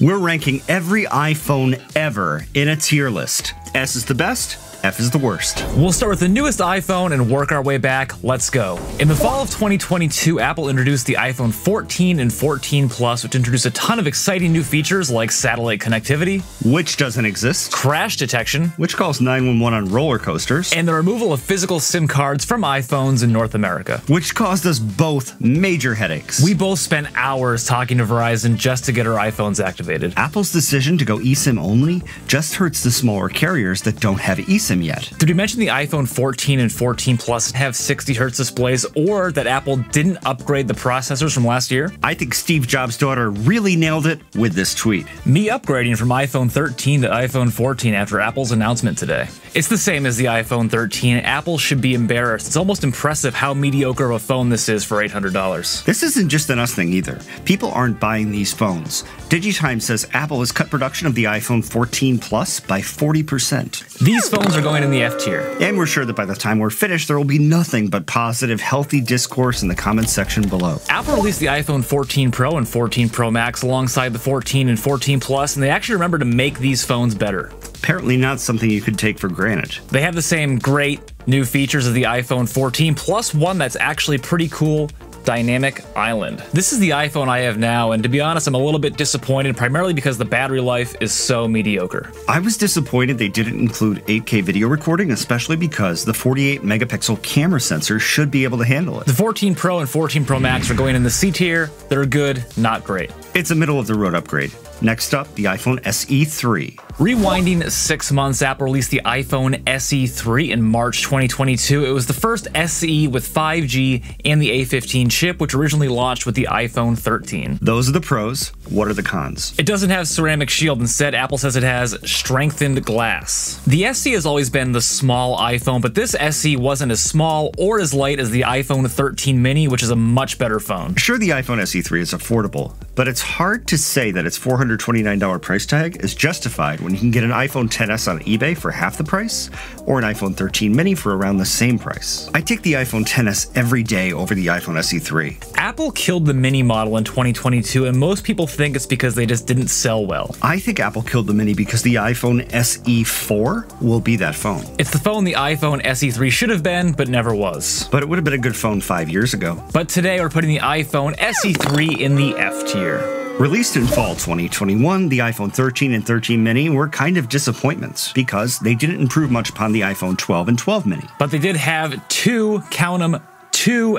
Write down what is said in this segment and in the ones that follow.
We're ranking every iPhone ever in a tier list. S is the best, F is the worst. We'll start with the newest iPhone and work our way back. Let's go. In the fall of 2022, Apple introduced the iPhone 14 and 14 Plus, which introduced a ton of exciting new features like satellite connectivity, which doesn't exist, crash detection, which calls 911 on roller coasters, and the removal of physical SIM cards from iPhones in North America, which caused us both major headaches. We both spent hours talking to Verizon just to get our iPhones activated. Apple's decision to go eSIM only just hurts the smaller carriers that don't have eSIM yet. Did we mention the iPhone 14 and 14 Plus have 60Hz displays, or that Apple didn't upgrade the processors from last year? I think Steve Jobs' daughter really nailed it with this tweet. Me upgrading from iPhone 13 to iPhone 14 after Apple's announcement today. It's the same as the iPhone 13. Apple should be embarrassed. It's almost impressive how mediocre of a phone this is for $800. This isn't just an us thing either. People aren't buying these phones. DigiTimes says Apple has cut production of the iPhone 14 Plus by 40%. These phones are going in the F tier. And we're sure that by the time we're finished, there will be nothing but positive, healthy discourse in the comments section below. Apple released the iPhone 14 Pro and 14 Pro Max alongside the 14 and 14 Plus, and they actually remembered to make these phones better. Apparently not something you could take for granted. They have the same great new features of the iPhone 14, plus one that's actually pretty cool: Dynamic Island. This is the iPhone I have now, and to be honest, I'm a little bit disappointed, primarily because the battery life is so mediocre. I was disappointed they didn't include 8K video recording, especially because the 48 megapixel camera sensor should be able to handle it. The 14 Pro and 14 Pro Max are going in the C tier. They're good, not great. It's a middle of the road upgrade. Next up, the iPhone SE3. Rewinding 6 months, Apple released the iPhone SE3 in March 2022. It was the first SE with 5G and the A15 chip, which originally launched with the iPhone 13. Those are the pros. What are the cons? It doesn't have ceramic shield. Instead, Apple says it has strengthened glass. The SE has always been the small iPhone, but this SE wasn't as small or as light as the iPhone 13 mini, which is a much better phone. Sure, the iPhone SE3 is affordable, but it's hard to say that its $429 price tag is justified when you can get an iPhone XS on eBay for half the price, or an iPhone 13 mini for around the same price. I take the iPhone XS every day over the iPhone SE3. Apple killed the mini model in 2022, and most people think it's because they just didn't sell well. I think Apple killed the mini because the iPhone SE4 will be that phone. It's the phone the iPhone SE3 should have been, but never was. But it would have been a good phone 5 years ago. But today we're putting the iPhone SE3 in the F tier. Released in fall 2021, the iPhone 13 and 13 mini were kind of disappointments because they didn't improve much upon the iPhone 12 and 12 mini. But they did have two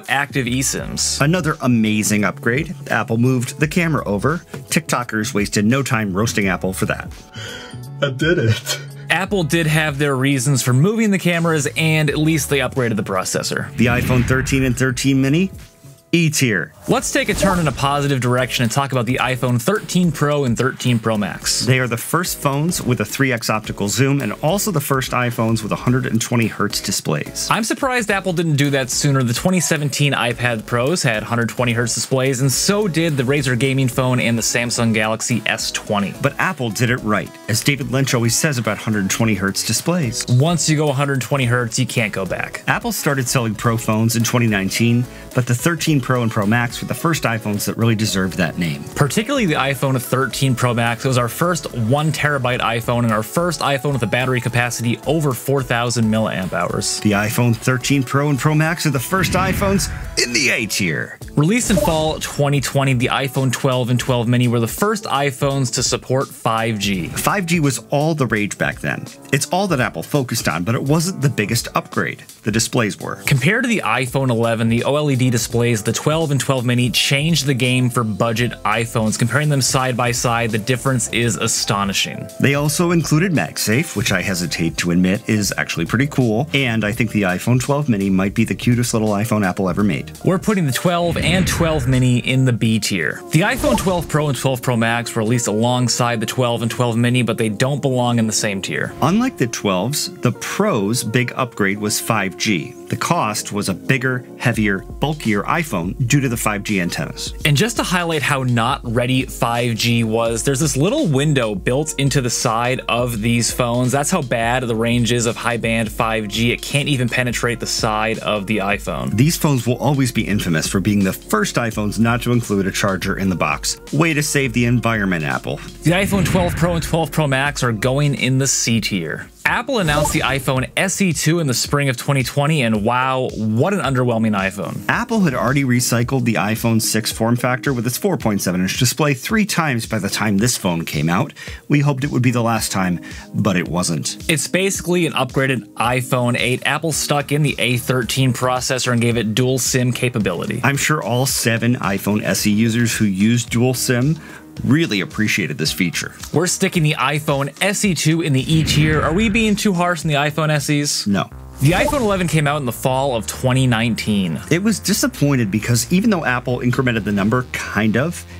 active eSIMs. Another amazing upgrade. Apple moved the camera over. TikTokers wasted no time roasting Apple for that. I did it. Apple did have their reasons for moving the cameras, and at least they upgraded the processor. The iPhone 13 and 13 mini, E tier. Let's take a turn in a positive direction and talk about the iPhone 13 Pro and 13 Pro Max. They are the first phones with a 3x optical zoom and also the first iPhones with 120 Hz displays. I'm surprised Apple didn't do that sooner. The 2017 iPad Pros had 120 Hz displays, and so did the Razer gaming phone and the Samsung Galaxy S20. But Apple did it right, as David Lynch always says about 120 Hz displays. Once you go 120 Hz, you can't go back. Apple started selling Pro phones in 2019, but the 13 Pro and Pro Max were the first iPhones that really deserved that name. Particularly the iPhone 13 Pro Max. It was our first 1 terabyte iPhone and our first iPhone with a battery capacity over 4,000 milliamp hours. The iPhone 13 Pro and Pro Max are the first iPhones in the A tier. Released in fall 2020, the iPhone 12 and 12 mini were the first iPhones to support 5G. 5G was all the rage back then. It's all that Apple focused on, but it wasn't the biggest upgrade. The displays were. Compared to the iPhone 11, the OLED displays, the 12 and 12 mini changed the game for budget iPhones. Comparing them side by side, the difference is astonishing. They also included MagSafe, which I hesitate to admit is actually pretty cool, and I think the iPhone 12 mini might be the cutest little iPhone Apple ever made. We're putting the 12 and 12 mini in the B tier. The iPhone 12 Pro and 12 Pro Max were released alongside the 12 and 12 mini, but they don't belong in the same tier. Unlike the 12s, the Pro's big upgrade was 5G. The cost was a bigger, heavier, bulkier iPhone due to the 5G antennas. And just to highlight how not ready 5G was, there's this little window built into the side of these phones. That's how bad the range is of high-band 5G. It can't even penetrate the side of the iPhone. These phones will always always be infamous for being the first iPhones not to include a charger in the box. Way to save the environment, Apple. The iPhone 12 Pro and 12 Pro Max are going in the C tier. Apple announced the iPhone SE2 in the spring of 2020, and wow, what an underwhelming iPhone. Apple had already recycled the iPhone 6 form factor with its 4.7-inch display 3 times by the time this phone came out. We hoped it would be the last time, but it wasn't. It's basically an upgraded iPhone 8. Apple stuck in the A13 processor and gave it dual SIM capability. I'm sure all 7 iPhone SE users who use dual SIM really appreciated this feature. We're sticking the iPhone SE2 in the E tier. Are we being too harsh on the iPhone SEs? No. The iPhone 11 came out in the fall of 2019. It was disappointed because even though Apple incremented the number,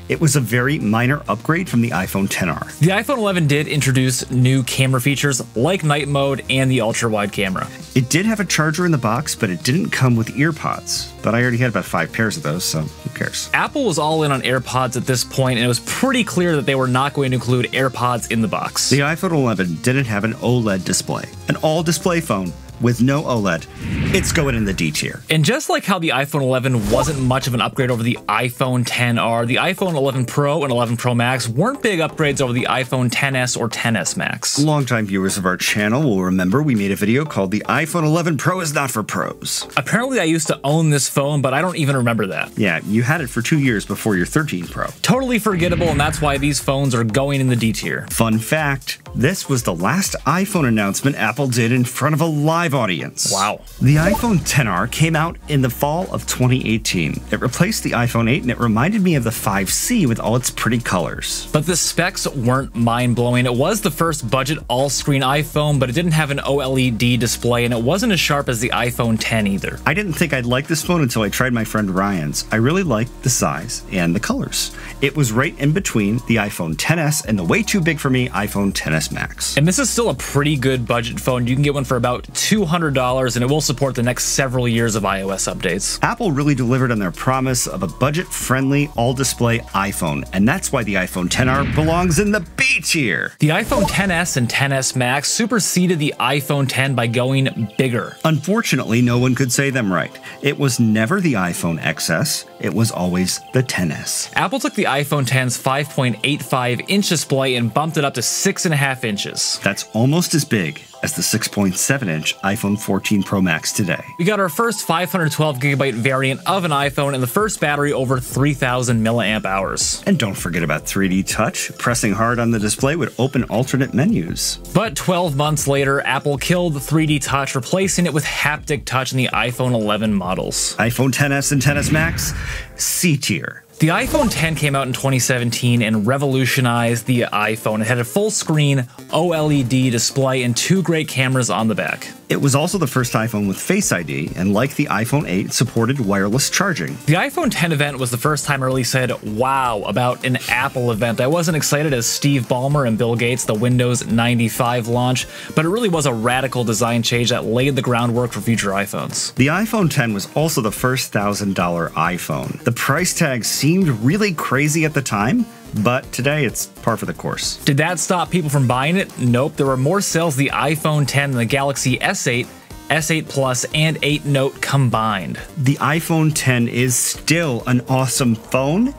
it was a very minor upgrade from the iPhone XR. The iPhone 11 did introduce new camera features like night mode and the ultra-wide camera. It did have a charger in the box, but it didn't come with earpods. But I already had about 5 pairs of those, so who cares? Apple was all in on AirPods at this point, and it was pretty clear that they were not going to include AirPods in the box. The iPhone 11 didn't have an OLED display, an all-display phone with no OLED. It's going in the D tier. And just like how the iPhone 11 wasn't much of an upgrade over the iPhone XR, the iPhone 11 Pro and 11 Pro Max weren't big upgrades over the iPhone XS or XS Max. Longtime viewers of our channel will remember we made a video called The iPhone 11 Pro is Not for Pros. Apparently I used to own this phone, but I don't even remember that. Yeah, you had it for 2 years before your 13 Pro. Totally forgettable, and that's why these phones are going in the D tier. Fun fact, this was the last iPhone announcement Apple did in front of a live audience. Wow. The iPhone XR came out in the fall of 2018. It replaced the iPhone 8 and it reminded me of the 5C with all its pretty colors. But the specs weren't mind-blowing. It was the first budget all-screen iPhone, but it didn't have an OLED display, and it wasn't as sharp as the iPhone X either. I didn't think I'd like this phone until I tried my friend Ryan's. I really liked the size and the colors. It was right in between the iPhone XS and the way too big for me iPhone XS Max. And this is still a pretty good budget phone. You can get one for about $200, and it will support the next several years of iOS updates. Apple really delivered on their promise of a budget-friendly, all-display iPhone, and that's why the iPhone XR belongs in the B tier. The iPhone XS and XS Max superseded the iPhone X by going bigger. Unfortunately, no one could say them right. It was never the iPhone XS, it was always the XS. Apple took the iPhone X's 5.85-inch display and bumped it up to 6.5 inches. That's almost as big as the 6.7-inch iPhone 14 Pro Max today. We got our first 512GB variant of an iPhone and the first battery over 3,000 milliamp hours. And don't forget about 3D Touch. Pressing hard on the display would open alternate menus. But 12 months later, Apple killed 3D Touch, replacing it with haptic touch in the iPhone 11 models. iPhone XS and XS Max, C tier. The iPhone X came out in 2017 and revolutionized the iPhone. It had a full-screen OLED display and 2 great cameras on the back. It was also the first iPhone with Face ID, and like the iPhone 8, supported wireless charging. The iPhone X event was the first time I really said, wow, about an Apple event. I wasn't excited as Steve Ballmer and Bill Gates, the Windows 95 launch, but it really was a radical design change that laid the groundwork for future iPhones. The iPhone X was also the first $1,000 iPhone. The price tag seemed really crazy at the time, but today it's par for the course. Did that stop people from buying it? Nope. There were more sales of the iPhone X than the Galaxy S8, S8 Plus, and 8 Note combined. The iPhone X is still an awesome phone,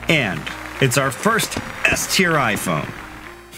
and it's our first S-tier iPhone.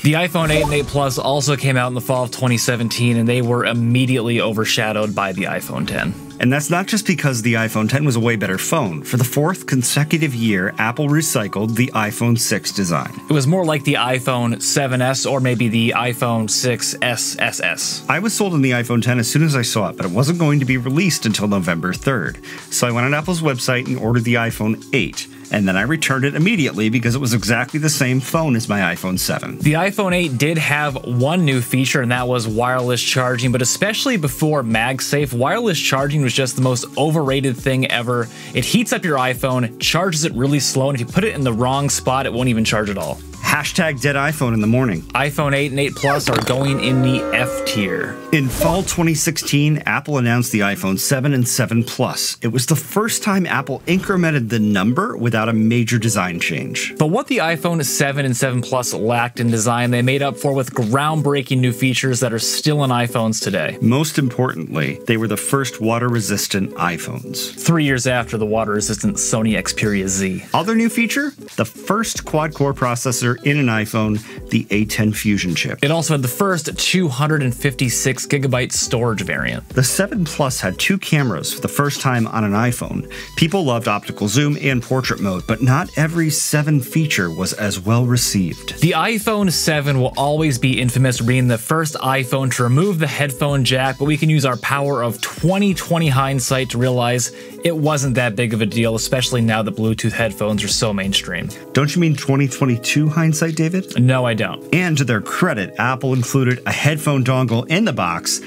The iPhone 8 and 8 Plus also came out in the fall of 2017, and they were immediately overshadowed by the iPhone X. And that's not just because the iPhone X was a way better phone. For the 4th consecutive year, Apple recycled the iPhone 6 design. It was more like the iPhone 7S or maybe the iPhone 6s SS. I was sold on the iPhone X as soon as I saw it, but it wasn't going to be released until November 3rd. So I went on Apple's website and ordered the iPhone 8. And then I returned it immediately because it was exactly the same phone as my iPhone 7. The iPhone 8 did have one new feature, and that was wireless charging, but especially before MagSafe, wireless charging was just the most overrated thing ever. It heats up your iPhone, charges it really slow, and if you put it in the wrong spot, it won't even charge at all. Hashtag dead iPhone in the morning. iPhone 8 and 8 Plus are going in the F tier. In fall 2016, Apple announced the iPhone 7 and 7 Plus. It was the first time Apple incremented the number without a major design change. But what the iPhone 7 and 7 Plus lacked in design, they made up for with groundbreaking new features that are still in iPhones today. Most importantly, they were the first water-resistant iPhones. 3 years after the water-resistant Sony Xperia Z. Other new feature? The first quad-core processor in an iPhone, the A10 Fusion chip. It also had the first 256GB storage variant. The 7 Plus had 2 cameras for the first time on an iPhone. People loved optical zoom and portrait mode, but not every 7 feature was as well received. The iPhone 7 will always be infamous for being the first iPhone to remove the headphone jack, but we can use our power of 20/20 hindsight to realize it wasn't that big of a deal, especially now that Bluetooth headphones are so mainstream. Don't you mean 2022 hindsight, David? No, I don't. And to their credit, Apple included a headphone dongle in the box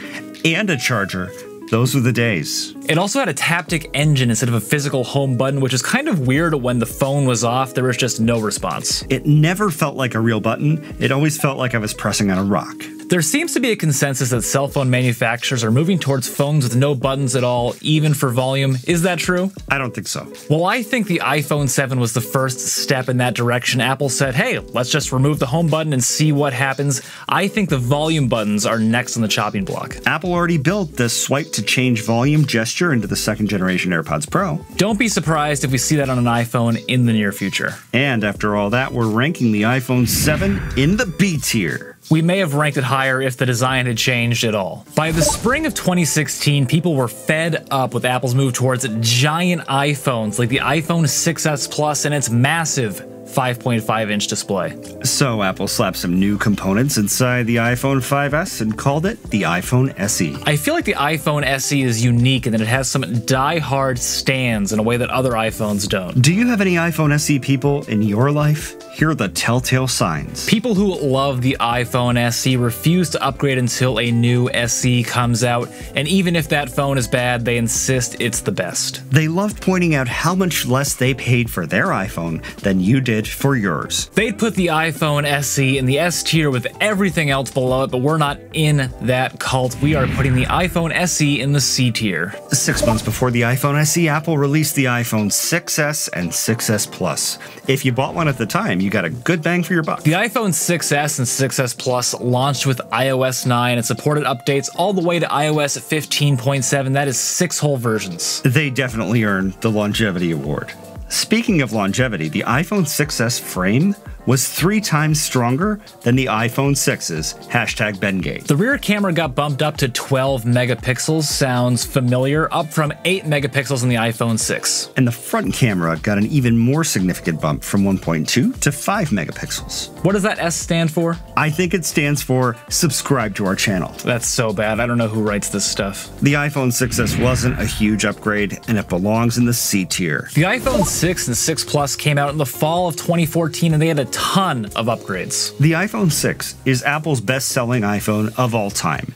and a charger. Those were the days. It also had a taptic engine instead of a physical home button, which is kind of weird. When the phone was off, there was just no response. It never felt like a real button. It always felt like I was pressing on a rock. There seems to be a consensus that cell phone manufacturers are moving towards phones with no buttons at all, even for volume. Is that true? I don't think so. Well, I think the iPhone 7 was the first step in that direction. Apple said, hey, let's just remove the home button and see what happens. I think the volume buttons are next on the chopping block. Apple already built the swipe to change volume gesture into the second generation AirPods Pro. Don't be surprised if we see that on an iPhone in the near future. And after all that, we're ranking the iPhone 7 in the B tier. We may have ranked it higher if the design had changed at all. By the spring of 2016, people were fed up with Apple's move towards giant iPhones like the iPhone 6s Plus and its massive 5.5-inch display. So Apple slapped some new components inside the iPhone 5S and called it the iPhone SE. I feel like the iPhone SE is unique in that it has some die-hard stands in a way that other iPhones don't. Do you have any iPhone SE people in your life? Here are the telltale signs. People who love the iPhone SE refuse to upgrade until a new SE comes out, and even if that phone is bad, they insist it's the best. They loved pointing out how much less they paid for their iPhone than you did for yours. They'd put the iPhone SE in the S tier with everything else below it, but we're not in that cult. We are putting the iPhone SE in the C tier. 6 months before the iPhone SE, Apple released the iPhone 6s and 6s Plus. If you bought one at the time, you got a good bang for your buck. The iPhone 6s and 6s Plus launched with iOS 9 and supported updates all the way to iOS 15.7. That is 6 whole versions. They definitely earned the Longevity Award. Speaking of longevity, the iPhone 6s frame was 3 times stronger than the iPhone 6's, hashtag Bengate. The rear camera got bumped up to 12 megapixels, sounds familiar, up from 8 megapixels in the iPhone 6. And the front camera got an even more significant bump from 1.2 to 5 megapixels. What does that S stand for? I think it stands for subscribe to our channel. That's so bad, I don't know who writes this stuff. The iPhone 6s wasn't a huge upgrade, and it belongs in the C tier. The iPhone 6 and 6 Plus came out in the fall of 2014, and they had a ton of upgrades. The iPhone 6 is Apple's best-selling iPhone of all time.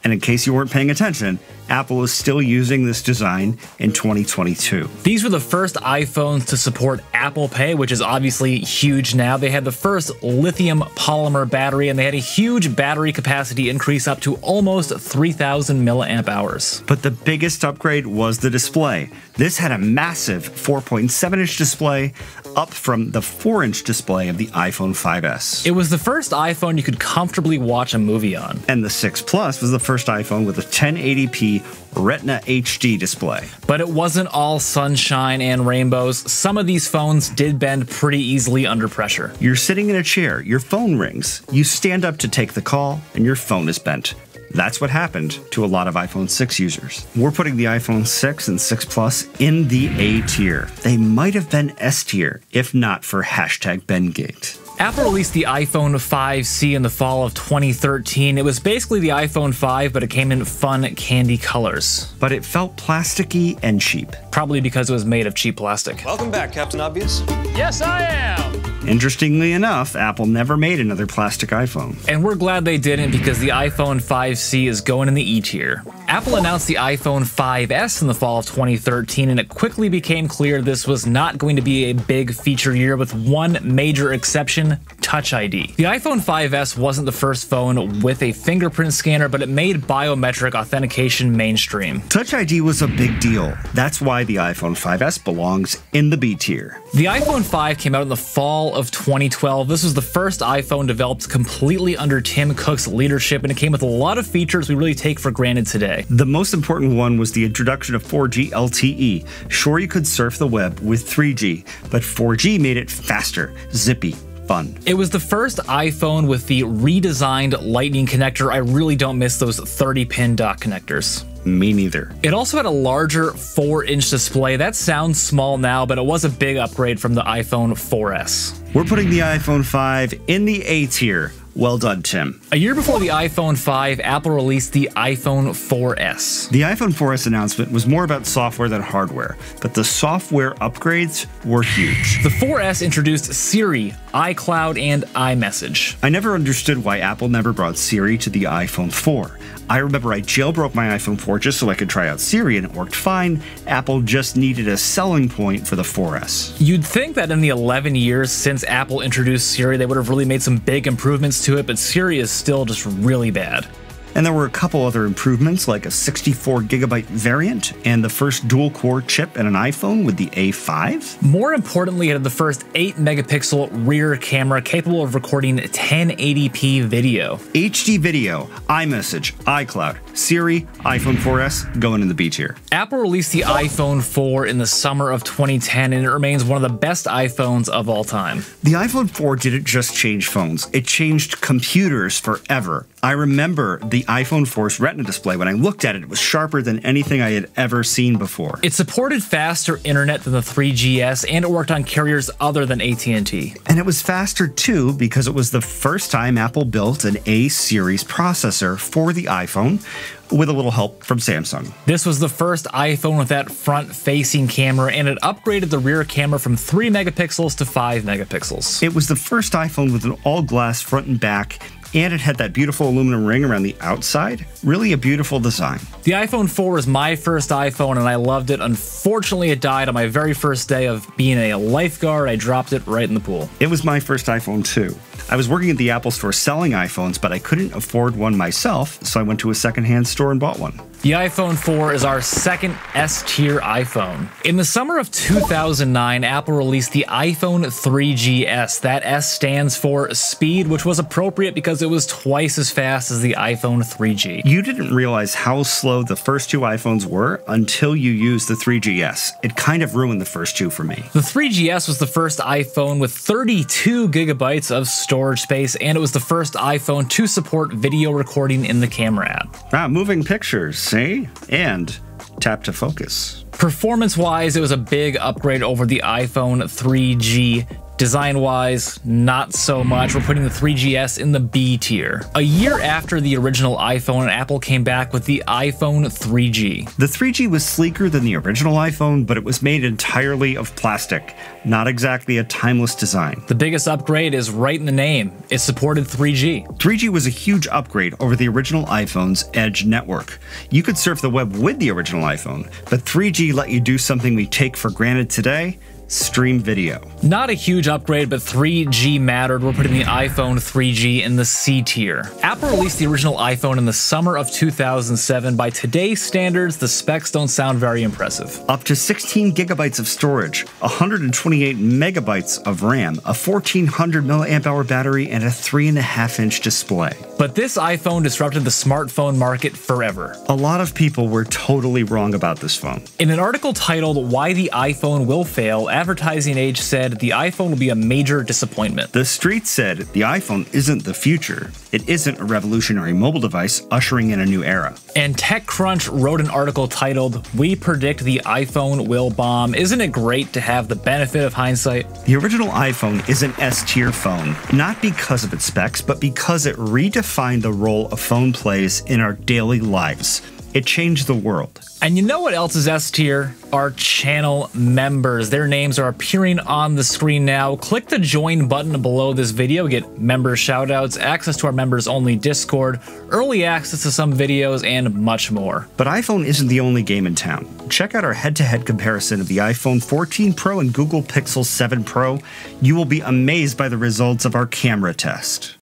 And in case you weren't paying attention, Apple is still using this design in 2022. These were the first iPhones to support Apple Pay, which is obviously huge now. They had the first lithium polymer battery, and they had a huge battery capacity increase up to almost 3,000 milliamp hours. But the biggest upgrade was the display. This had a massive 4.7-inch display, up from the 4-inch display of the iPhone 5S. It was the first iPhone you could comfortably watch a movie on. And the 6 Plus was the first iPhone with a 1080p Retina HD display. But it wasn't all sunshine and rainbows. Some of these phones did bend pretty easily under pressure. You're sitting in a chair, your phone rings, you stand up to take the call, and your phone is bent. That's what happened to a lot of iPhone 6 users. We're putting the iPhone 6 and 6 Plus in the A tier. They might have been S tier, if not for hashtag Bengate. Apple released the iPhone 5C in the fall of 2013. It was basically the iPhone 5, but it came in fun candy colors. But it felt plasticky and cheap. Probably because it was made of cheap plastic. Welcome back, Captain Obvious. Yes, I am! Interestingly enough, Apple never made another plastic iPhone. And we're glad they didn't, because the iPhone 5C is going in the E tier. Apple announced the iPhone 5S in the fall of 2013, and it quickly became clear this was not going to be a big feature year, with one major exception: Touch ID. The iPhone 5S wasn't the first phone with a fingerprint scanner, but it made biometric authentication mainstream. Touch ID was a big deal. That's why the iPhone 5S belongs in the B tier. The iPhone 5 came out in the fall of 2012. This was the first iPhone developed completely under Tim Cook's leadership, and it came with a lot of features we really take for granted today. The most important one was the introduction of 4G LTE. Sure, you could surf the web with 3G, but 4G made it faster, zippy, fun. It was the first iPhone with the redesigned Lightning connector. I really don't miss those 30-pin dock connectors. Me neither. It also had a larger 4-inch display. That sounds small now, but it was a big upgrade from the iPhone 4S. We're putting the iPhone 5 in the A tier. Well done, Tim. A year before the iPhone 5, Apple released the iPhone 4S. The iPhone 4S announcement was more about software than hardware, but the software upgrades were huge. The 4S introduced Siri, iCloud, and iMessage. I never understood why Apple never brought Siri to the iPhone 4. I remember I jailbroke my iPhone 4 just so I could try out Siri, and it worked fine. Apple just needed a selling point for the 4S. You'd think that in the 11 years since Apple introduced Siri, they would have really made some big improvements to it, but Siri is still just really bad. And there were a couple other improvements, like a 64GB variant and the first dual-core chip in an iPhone with the A5. More importantly, it had the first 8-megapixel rear camera capable of recording 1080p video. HD video, iMessage, iCloud, Siri, iPhone 4S, going in the B tier. Apple released the iPhone 4 in the summer of 2010, and it remains one of the best iPhones of all time. The iPhone 4 didn't just change phones, it changed computers forever. I remember the iPhone 4's Retina display. When I looked at it, it was sharper than anything I had ever seen before. It supported faster internet than the 3GS, and it worked on carriers other than AT&T. And it was faster too because it was the first time Apple built an A-series processor for the iPhone, with a little help from Samsung. This was the first iPhone with that front-facing camera, and it upgraded the rear camera from 3 megapixels to 5 megapixels. It was the first iPhone with an all-glass front and back, and it had that beautiful aluminum ring around the outside. Really a beautiful design. The iPhone 4 was my first iPhone, and I loved it. Unfortunately, it died on my very first day of being a lifeguard. I dropped it right in the pool. It was my first iPhone too. I was working at the Apple Store selling iPhones, but I couldn't afford one myself, so I went to a secondhand store and bought one. The iPhone 4 is our second S-tier iPhone. In the summer of 2009, Apple released the iPhone 3GS. That S stands for speed, which was appropriate because it was twice as fast as the iPhone 3G. You didn't realize how slow the first two iPhones were until you used the 3GS. It kind of ruined the first two for me. The 3GS was the first iPhone with 32 gigabytes of storage space, and it was the first iPhone to support video recording in the camera app. Moving pictures, see? And tap to focus. Performance-wise, it was a big upgrade over the iPhone 3G. Design-wise, not so much. We're putting the 3GS in the B tier. A year after the original iPhone, Apple came back with the iPhone 3G. The 3G was sleeker than the original iPhone, but it was made entirely of plastic. Not exactly a timeless design. The biggest upgrade is right in the name. It supported 3G. 3G was a huge upgrade over the original iPhone's Edge network. You could surf the web with the original iPhone, but 3G let you do something we take for granted today: stream video. Not a huge upgrade, but 3G mattered. We're putting the iPhone 3G in the C tier. Apple released the original iPhone in the summer of 2007. By today's standards, the specs don't sound very impressive. Up to 16 gigabytes of storage, 128 megabytes of RAM, a 1400 milliamp hour battery, and a 3.5-inch display. But this iPhone disrupted the smartphone market forever. A lot of people were totally wrong about this phone. In an article titled "Why the iPhone Will Fail," Advertising Age said the iPhone will be a major disappointment. The Street said the iPhone isn't the future. It isn't a revolutionary mobile device ushering in a new era. And TechCrunch wrote an article titled "We Predict the iPhone Will Bomb." Isn't it great to have the benefit of hindsight? The original iPhone is an S-tier phone, not because of its specs, but because it redefined the role a phone plays in our daily lives. It changed the world. And you know what else is S tier? Our channel members. Their names are appearing on the screen now. Click the join button below this video, get member shoutouts, access to our members only Discord, early access to some videos, and much more. But iPhone isn't the only game in town. Check out our head-to-head comparison of the iPhone 14 Pro and Google Pixel 7 Pro. You will be amazed by the results of our camera test.